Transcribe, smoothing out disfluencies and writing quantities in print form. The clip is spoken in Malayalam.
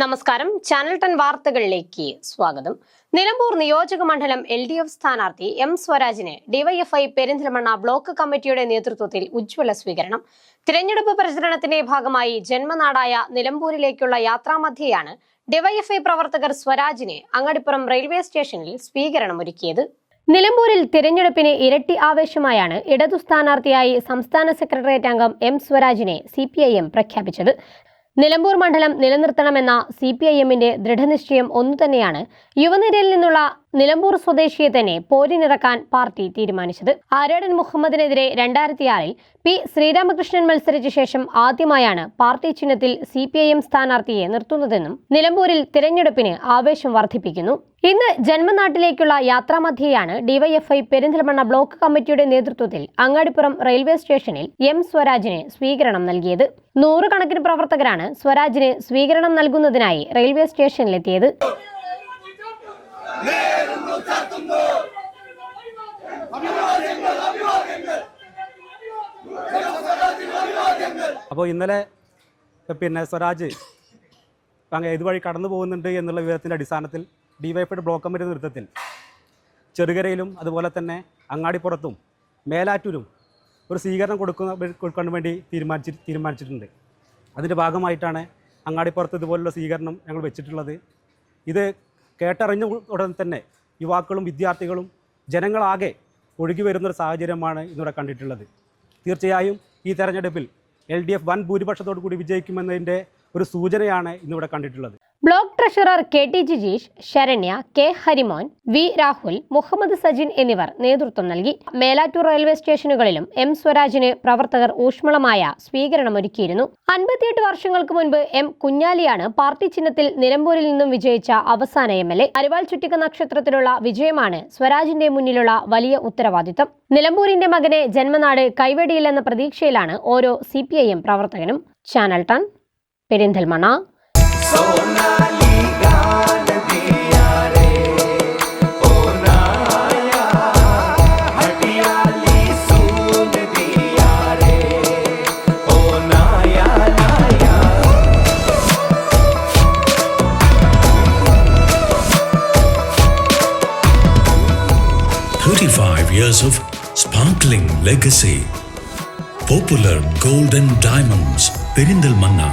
നമസ്കാരം, ചാനൽ 10 വാർത്തകളിലേക്ക് സ്വാഗതം. നിലമ്പൂർ നിയോജക മണ്ഡലം LDF സ്ഥാനാർത്ഥി M സ്വരാജിന് ഡിവൈഎഫ്ഐ പെരിന്തൽമണ്ണ ബ്ലോക്ക് കമ്മിറ്റിയുടെ നേതൃത്വത്തിൽ ഉജ്ജ്വല സ്വീകരണം. തിരഞ്ഞെടുപ്പ് പ്രചരണത്തിന്റെ ഭാഗമായി ജന്മനാടായ നിലമ്പൂരിലേക്കുള്ള യാത്രാമധ്യേയാണ് ഡിവൈഎഫ്ഐ പ്രവർത്തകർ സ്വരാജിന് അങ്ങാടിപ്പുറം റെയിൽവേ സ്റ്റേഷനിൽ സ്വീകരണമൊരുക്കിയത്. നിലമ്പൂരിൽ തിരഞ്ഞെടുപ്പിന് ഇരട്ടി ആവേശമായാണ് ഇടതു സ്ഥാനാർത്ഥിയായി സംസ്ഥാന സെക്രട്ടേറിയറ്റ് അംഗം M സ്വരാജിനെ CPIM പ്രഖ്യാപിച്ചത്. നിലമ്പൂർ മണ്ഡലം നിലനിർത്തണമെന്ന CPIMന്റെ ദൃഢനിശ്ചയം ഒന്നുതന്നെയാണ് യുവനിരയിൽ നിന്നുള്ള നിലമ്പൂർ സ്വദേശിയെ തന്നെ പോരിനിറക്കാൻ പാർട്ടി തീരുമാനിച്ചത്. ആരേടൻ മുഹമ്മദിനെതിരെ 2006-ൽ P ശ്രീരാമകൃഷ്ണൻ മത്സരിച്ച ശേഷം ആദ്യമായാണ് പാർട്ടി ചിഹ്നത്തിൽ CPIM സ്ഥാനാർത്ഥിയെ നിർത്തുന്നതെന്നും നിലമ്പൂരിൽ തിരഞ്ഞെടുപ്പിന് ആവേശം വർദ്ധിപ്പിക്കുന്നു. ഇന്ന് ജന്മനാട്ടിലേക്കുള്ള യാത്രാമധ്യേയാണ് ഡിവൈഎഫ്ഐ പെരിന്തൽമണ്ണ ബ്ലോക്ക് കമ്മിറ്റിയുടെ നേതൃത്വത്തിൽ അങ്ങാടിപ്പുറം റെയിൽവേ സ്റ്റേഷനിൽ M സ്വരാജിന് സ്വീകരണം നൽകിയത്. 100 കണക്കിന് പ്രവർത്തകരാണ് സ്വരാജിന് സ്വീകരണം നൽകുന്നതിനായി റെയിൽവേ സ്റ്റേഷനിലെത്തിയത്. അപ്പോൾ ഇന്നലെ സ്വരാജ് ഇതുവഴി കടന്നു പോകുന്നുണ്ട് എന്നുള്ള വിവരത്തിൻ്റെ അടിസ്ഥാനത്തിൽ ഡിവൈഎഫ്ഐയുടെ ബ്ലോക്ക് കമ്മിറ്റി നേതൃത്വത്തിൽ ചെറുകരയിലും അതുപോലെ തന്നെ അങ്ങാടിപ്പുറത്തും മേലാറ്റൂരും ഒരു സ്വീകരണം കൊടുക്കാൻ വേണ്ടി തീരുമാനിച്ചിട്ടുണ്ട്. അതിൻ്റെ ഭാഗമായിട്ടാണ് അങ്ങാടിപ്പുറത്ത് ഇതുപോലുള്ള സ്വീകരണം ഞങ്ങൾ വെച്ചിട്ടുള്ളത്. ഇത് കേട്ടറിഞ്ഞ ഉടൻ തന്നെ യുവാക്കളും വിദ്യാർത്ഥികളും ജനങ്ങളാകെ ഒഴുകി വരുന്നൊരു സാഹചര്യമാണ് ഇന്നിവിടെ കണ്ടിട്ടുള്ളത്. തീർച്ചയായും ഈ തെരഞ്ഞെടുപ്പിൽ LDF വൻ ഭൂരിപക്ഷത്തോടു കൂടി വിജയിക്കുമെന്നതിൻ്റെ ഒരു സൂചനയാണ് ഇന്നിവിടെ കണ്ടിട്ടുള്ളത്. Block treasurer KT Jijeesh, Saranya, K Harimon, V Rahul, Muhammad Sajin എന്നിവർ നേതൃത്വം നൽകി. മേലാറ്റൂർ റെയിൽവേ സ്റ്റേഷനുകളിലും M സ്വരാജിന് പ്രവർത്തകർ ഊഷ്മളമായ സ്വീകരണമൊരുക്കിയിരുന്നു. 58 വർഷങ്ങൾക്ക് മുൻപ് M കുഞ്ഞാലിയാണ് പാർട്ടി ചിഹ്നത്തിൽ നിലമ്പൂരിൽ നിന്നും വിജയിച്ച അവസാന MLA. അരിവാൾ ചുറ്റിക നക്ഷത്രത്തിലുള്ള വിജയമാണ് സ്വരാജിന്റെ മുന്നിലുള്ള വലിയ ഉത്തരവാദിത്തം. നിലമ്പൂരിന്റെ മകനെ ജന്മനാട് കൈവെടിയില്ലെന്ന പ്രതീക്ഷയിലാണ് ഓരോ CPIM പ്രവർത്തകനും. Channel 10 Perinthalmanna. Years of sparkling legacy. Popular Gold and Diamonds, Perindalmanna.